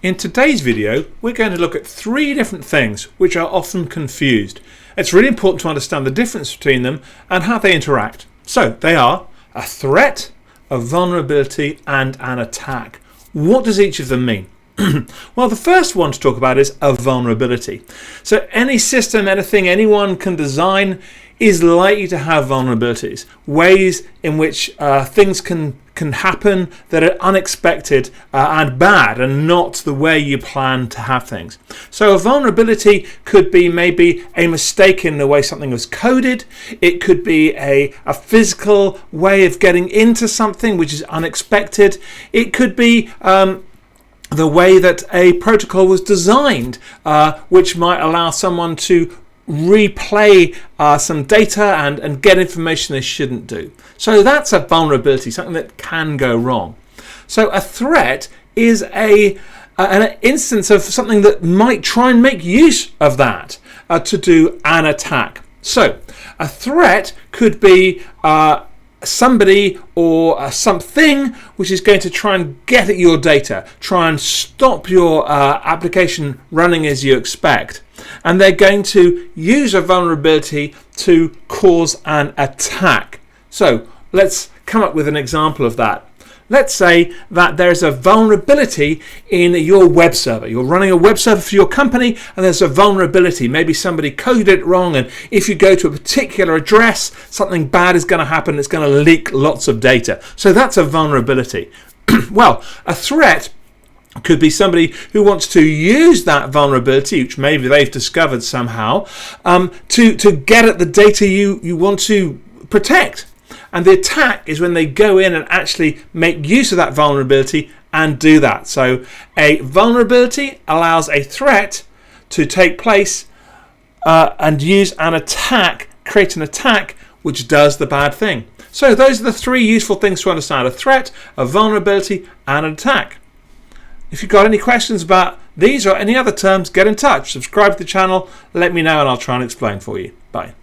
In today's video, we're going to look at three different things which are often confused. It's really important to understand the difference between them and how they interact. So they are a threat, a vulnerability, and an attack. What does each of them mean? Well, the first one to talk about is a vulnerability. So any system, anything anyone can design is likely to have vulnerabilities, ways in which things can happen that are unexpected and bad and not the way you plan to have things. So a vulnerability could be maybe a mistake in the way something was coded. It could be a physical way of getting into something which is unexpected. It could be the way that a protocol was designed, which might allow someone to replay some data and get information they shouldn't do. So that's a vulnerability, something that can go wrong. So a threat is an instance of something that might try and make use of that to do an attack. So a threat could be somebody or something which is going to try and get at your data, try and stop your application running as you expect. And they're going to use a vulnerability to cause an attack. So let's come up with an example of that. Let's say that there's a vulnerability in your web server. You're running a web server for your company and there's a vulnerability. Maybe somebody coded it wrong, and if you go to a particular address, something bad is going to happen. It's going to leak lots of data. So that's a vulnerability. Well, a threat could be somebody who wants to use that vulnerability, which maybe they've discovered somehow, to get at the data you want to protect. And the attack is when they go in and actually make use of that vulnerability and do that. So a vulnerability allows a threat to take place and use an attack, create an attack which does the bad thing. So those are the three useful things to understand: a threat, a vulnerability, and an attack. If you've got any questions about these or any other terms, get in touch. Subscribe to the channel, let me know, and I'll try and explain for you. Bye.